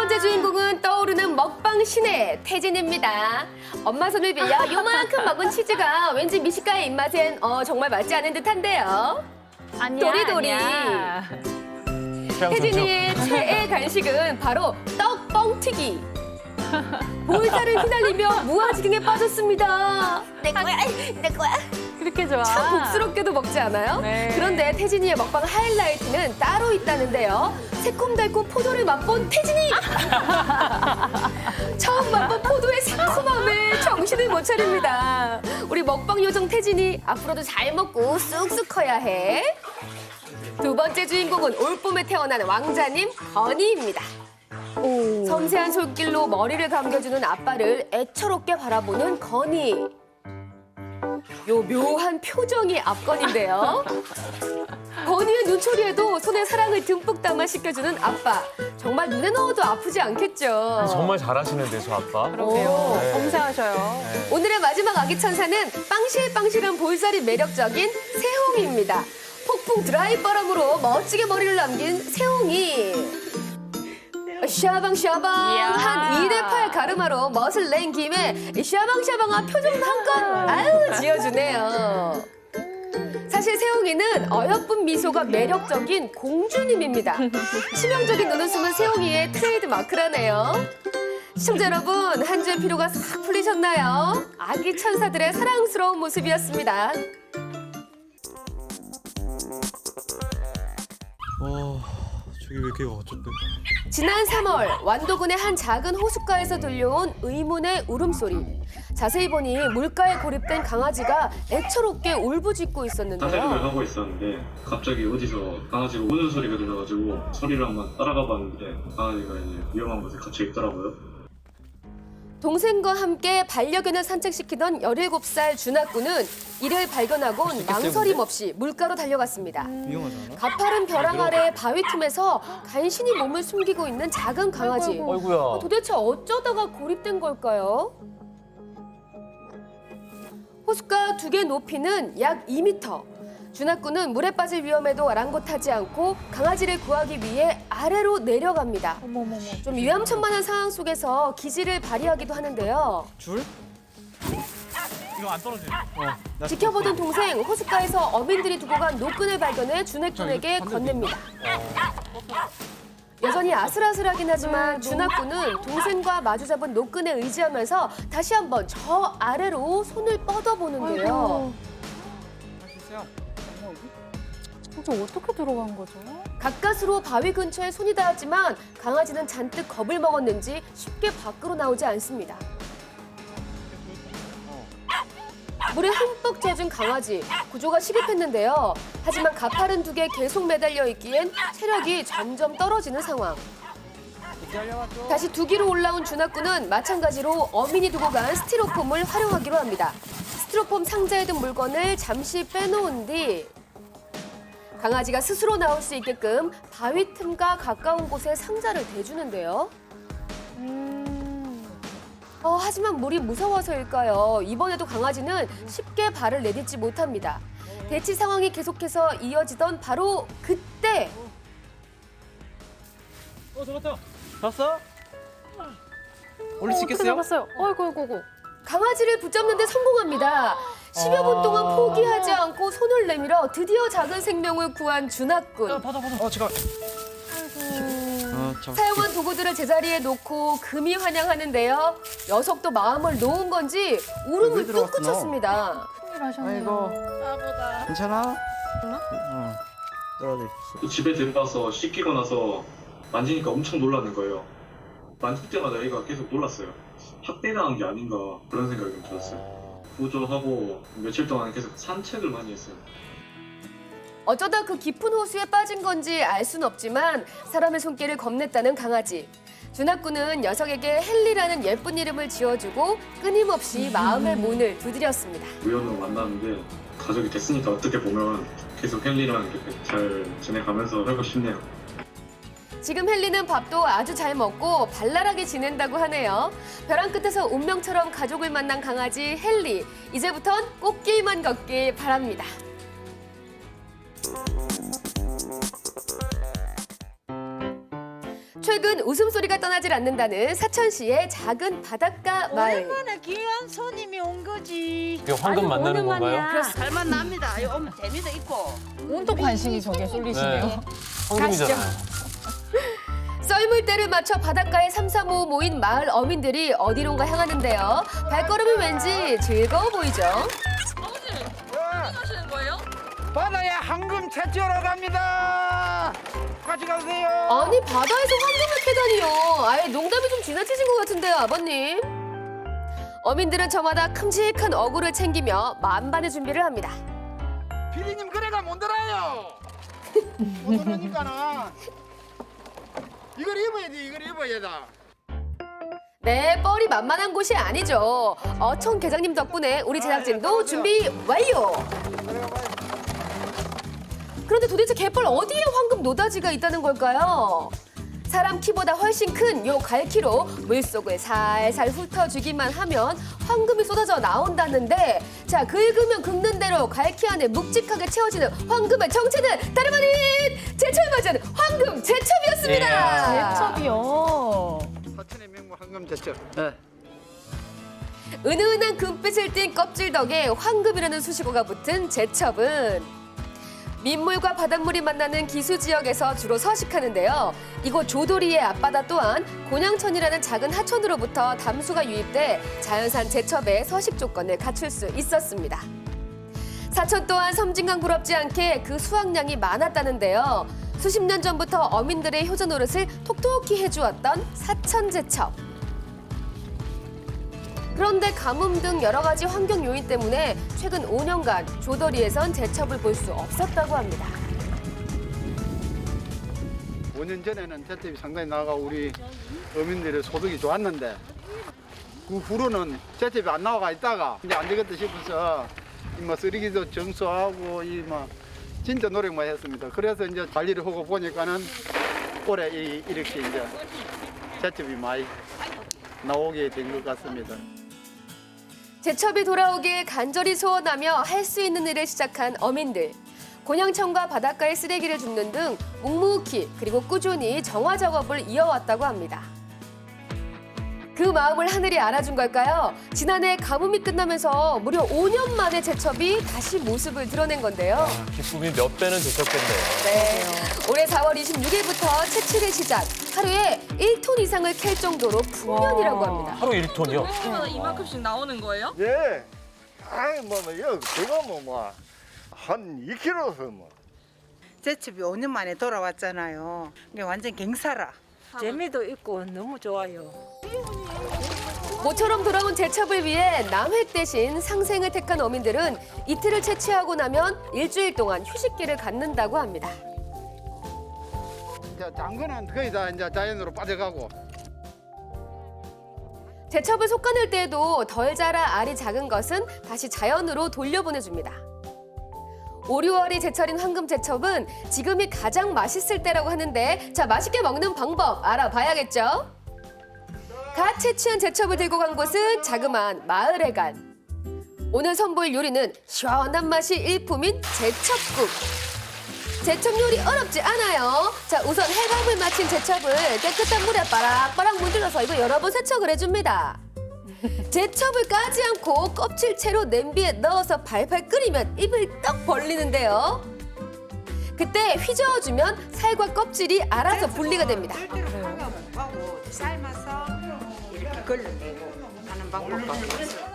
번째 주인공은 떠오르는 먹방 신의 태진입니다. 엄마 손을 빌려 요만큼 먹은 치즈가 왠지 미식가의 입맛엔 정말 맞지 않은 듯한데요. 아니야, 도리도리. 아니야. 태진이의 최애 간식은 바로 떡 뻥튀기. 볼살을 휘날리며 무아지경에 빠졌습니다. 내 거야, 내 거야. 그렇게 좋아. 참 복스럽게도 먹지 않아요? 네. 그런데 태진이의 먹방 하이라이트는 따로 있다는데요. 새콤달콤 포도를 맛본 태진이! 처음 맛본 포도의 새콤함에 정신을 못 차립니다. 우리 먹방 요정 태진이 앞으로도 잘 먹고 쑥쑥 커야 해. 두 번째 주인공은 올봄에 태어난 왕자님 건희입니다. 섬세한 손길로 머리를 감겨주는 아빠를 애처롭게 바라보는 건희. 요 묘한 표정이 압권인데요. 건희의 눈초리에도 손에 사랑을 듬뿍 담아 씻겨주는 아빠. 정말 눈에 넣어도 아프지 않겠죠. 정말 잘하시는데, 저 아빠. 그러게요. 네. 섬세하셔요. 오늘의 마지막 아기 천사는 빵실빵실한 볼살이 매력적인 새홍이입니다. 폭풍 드라이 바람으로 멋지게 머리를 남긴 새홍이. 샤방샤방 이야. 한 2대8 가르마로 멋을 낸 김에 샤방샤방한 표정도 한껏 아유 지어주네요. 사실 새홍이는 어여쁜 미소가 매력적인 공주님입니다. 치명적인 눈웃음은 새홍이의 트레이드 마크라네요. 시청자 여러분, 한 주의 피로가 싹 풀리셨나요? 아기 천사들의 사랑스러운 모습이었습니다. 저기 왜 이렇게 어쩐데? 지난 3월 완도군의 한 작은 호숫가에서 들려온 의문의 울음소리. 자세히 보니 물가에 고립된 강아지가 애처롭게 울부짖고 사색을 있었는데요. 하고 있었는데 갑자기 어디서 강아지가 우는 소리가 들려가지고 소리를 한번 따라가 봤는데 강아지가 이제 위험한 곳에 갇혀 있더라고요. 동생과 함께 반려견을 산책시키던 17살 준하꾸는 이를 발견하곤 망설임 없이 물가로 달려갔습니다. 위험하지 않아? 가파른 벼랑 아래 바위 틈에서 간신히 몸을 숨기고 있는 작은 강아지. 어이구야. 도대체 어쩌다가 고립된 걸까요? 호숫가 두 개 높이는 약 2m. 준하꾸는 물에 빠질 위험에도 아랑곳하지 않고 강아지를 구하기 위해 아래로 내려갑니다. 어머머머. 좀 위험천만한 상황 속에서 기지를 발휘하기도 하는데요. 줄? 이거 안 떨어지네. 지켜보던 동생 호숫가에서 어민들이 두고 간 노끈을 발견해 준하꾼에게 건넵니다. 여전히 아슬아슬하긴 하지만 준하꾼은 동생과 마주잡은 노끈에 의지하면서 다시 한번 저 아래로 손을 뻗어보는데요. 진짜 어떻게 들어간 거죠? 가까스로 바위 근처에 손이 닿았지만 강아지는 잔뜩 겁을 먹었는지 쉽게 밖으로 나오지 않습니다. 물에 흠뻑 젖은 강아지, 구조가 시급했는데요. 하지만 가파른 두 개 계속 매달려 있기엔 체력이 점점 떨어지는 상황. 다시 두 기로 올라온 준하꾸는 마찬가지로 어민이 두고 간 스티로폼을 활용하기로 합니다. 스티로폼 상자에 든 물건을 잠시 빼놓은 뒤 강아지가 스스로 나올 수 있게끔 바위 틈과 가까운 곳에 상자를 대주는데요. 하지만 물이 무서워서일까요? 이번에도 강아지는 쉽게 발을 내딛지 못합니다. 대치 상황이 계속해서 이어지던 바로 그때 봤어? 올릴 수 어떻게 있겠어요? 잡았어요? 어이구. 강아지를 붙잡는 데 성공합니다. 10여 분 동안 포기하지 않고 손을 내밀어 드디어 작은 생명을 구한 준하꾼. 받아. 잠깐. 사용한 도구들을 제자리에 놓고 금이 환영하는데요. 녀석도 마음을 놓은 건지 울음을 왜 들어왔구나. 뚝 그쳤습니다. 큰일 하셨네요. 괜찮아? 응. 떨어져 있어. 또 집에 들어가서 씻기고 나서 만지니까 엄청 놀라는 거예요. 만질 때마다 애가 계속 놀랐어요. 학대당한 게 아닌가 그런 생각이 좀 들었어요. 구조하고 며칠 동안 계속 산책을 많이 했어요. 어쩌다 그 깊은 호수에 빠진 건지 알 순 없지만 사람의 손길을 겁냈다는 강아지. 준하꾸는 녀석에게 헨리라는 예쁜 이름을 지어주고 끊임없이 마음의 문을 두드렸습니다. 우연으로 만났는데 가족이 됐으니까 어떻게 보면 계속 헨리랑 이렇게 잘 지내가면서 살고 싶네요. 지금 헨리는 밥도 아주 잘 먹고 발랄하게 지낸다고 하네요. 벼랑 끝에서 운명처럼 가족을 만난 강아지 헨리. 이제부턴 꽃길만 걷길 바랍니다. 최근 웃음소리가 떠나질 않는다는 사천시의 작은 바닷가 마을. 오랜만에 귀한 손님이 온 거지. 이게 황금 만나는 건가요? 잘만 납니다. 이거 오면 재미도 있고. 온통 관심이 저게 쏠리시네요. 네. 황금이잖아요. 썰물대를 맞춰 바닷가에 삼삼오오 모인 마을 어민들이 어디론가 향하는데요. 발걸음이 왠지 즐거워 보이죠. 바다에 황금 채취하러 갑니다. 같이 가세요. 아니 바다에서 황금을 캐다니요. 아예 농담이 좀 지나치신 것 같은데요, 아버님. 어민들은 저마다 큼직한 어구를 챙기며 만반의 준비를 합니다. 피디님 그래가 못 들어요. 못 들으니까는 이걸 입어야 돼. 이걸 입어야 돼. 네, 뻘이 만만한 곳이 아니죠. 어청 계장님 덕분에 우리 제작진도 준비 완료. 그런데 도대체 갯벌 어디에 황금 노다지가 있다는 걸까요? 사람 키보다 훨씬 큰 요 갈키로 물속을 살살 훑어주기만 하면 황금이 쏟아져 나온다는데, 자, 긁으면 긁는 대로 갈키 안에 묵직하게 채워지는 황금의 정체는 다름 아닌 제철 맞은 황금 제첩이었습니다. 제첩이요. 사천의 명물 황금 제철. 네. 은은한 금빛을 띤 껍질 덕에 황금이라는 수식어가 붙은 제첩은 민물과 바닷물이 만나는 기수 지역에서 주로 서식하는데요. 이곳 조도리의 앞바다 또한 곤양천이라는 작은 하천으로부터 담수가 유입돼 자연산 제첩의 서식 조건을 갖출 수 있었습니다. 사천 또한 섬진강 부럽지 않게 그 수확량이 많았다는데요. 수십 년 전부터 어민들의 효자 노릇을 톡톡히 해주었던 사천 제첩. 그런데 가뭄 등 여러 가지 환경 요인 때문에 최근 5년간 조도리에선 제첩을 볼 수 없었다고 합니다. 5년 전에는 제첩이 상당히 나가 우리 어민들의 소득이 좋았는데 그 후로는 제첩이 안 나와가 있다가 이제 안 되겠다 싶어서 이 쓰레기도 정수하고 진짜 노력만 했습니다. 그래서 이제 관리를 하고 보니까는 올해 이렇게 이제 제첩이 많이 나오게 된 것 같습니다. 제첩이 돌아오길 간절히 소원하며 할 수 있는 일을 시작한 어민들. 곤양천과 바닷가의 쓰레기를 줍는 등 묵묵히 그리고 꾸준히 정화 작업을 이어왔다고 합니다. 그 마음을 하늘이 알아준 걸까요? 지난해 가뭄이 끝나면서 무려 5년 만에 제첩이 다시 모습을 드러낸 건데요. 기쁨이 몇 배는 되셨겠네요. 네. 올해 4월 26일부터 채취를 시작. 하루에 1톤 이상을 캘 정도로 풍년이라고 합니다. 하루 1톤이요? 그러면 이만큼씩 나오는 거예요? 예. 아이 이거 제가 한 2kg서 제첩이 5년 만에 돌아왔잖아요. 이게 완전 갱사라. 재미도 있고 너무 좋아요. 모처럼 돌아온 제첩을 위해 남획 대신 상생을 택한 어민들은 이틀을 채취하고 나면 일주일 동안 휴식기를 갖는다고 합니다. 이제 장거는 거의 다 이제 자연으로 빠져가고. 제첩을 솎아낼 때에도 덜 자라 알이 작은 것은 다시 자연으로 돌려보내줍니다. 5, 6월이 제철인 황금 제첩은 지금이 가장 맛있을 때라고 하는데, 자, 맛있게 먹는 방법 알아봐야겠죠? 갓 채취한 제첩을 들고 간 곳은 자그마한 마을 해관. 오늘 선보일 요리는 시원한 맛이 일품인 제첩국. 제첩 요리 어렵지 않아요. 자, 우선 해감을 마친 제첩을 깨끗한 물에 빠락빠락 문질러서 이거 여러 번 세척을 해줍니다. 제첩을 까지 않고 껍질채로 냄비에 넣어서 팔팔 끓이면 입을 떡 벌리는데요. 그때 휘저어주면 살과 껍질이 알아서 분리가 됩니다. 하고 삶아서 이렇게 걸러내고 하는 방법밖에 없어요.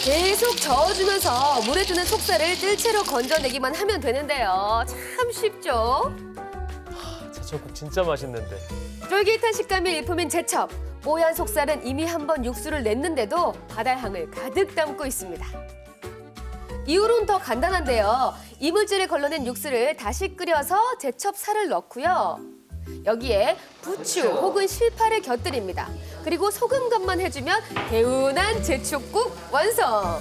계속 저어주면서 물에 드는 속살을 뜰채로 건져내기만 하면 되는데요. 참 쉽죠? 제철국 진짜 맛있는데. 쫄깃한 식감이 일품인 제첩. 뽀얀 속살은 이미 한 번 육수를 냈는데도 바다향을 가득 담고 있습니다. 이후로는 더 간단한데요. 이물질을 걸러낸 육수를 다시 끓여서 제첩 살을 넣고요. 여기에 부추 혹은 실파를 곁들입니다. 그리고 소금 간만 해주면 개운한 제첩국 완성!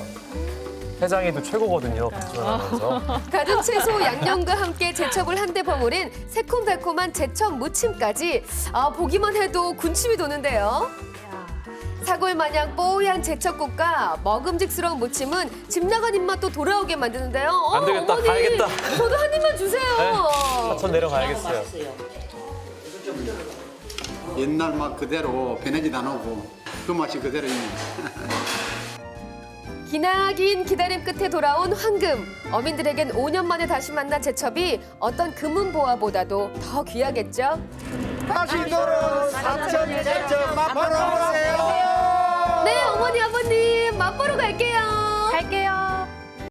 해장에도 최고거든요. 부지런하면서. 가득 채소 양념과 함께 제첩을 한데 버무린 새콤달콤한 제첩 무침까지, 보기만 해도 군침이 도는데요. 사골 마냥 뽀얀 제첩국과 먹음직스러운 무침은 집 나간 입맛도 돌아오게 만드는데요. 안 되겠다, 어머니, 가야겠다. 저도 한 입만 주세요. 네, 사천 내려가야겠어요. 맛있어요. 옛날 맛 그대로 변하지도 않고 그 맛이 그대로 있네. 기나긴 기다림 끝에 돌아온 황금. 어민들에겐 5년 만에 다시 만난 제첩이 어떤 금은보화보다도 더 귀하겠죠? 다시 돌아온 사천 제첩 맛보러 오세요. 네, 어머니, 아버님, 맛보러 갈게요. 갈게요.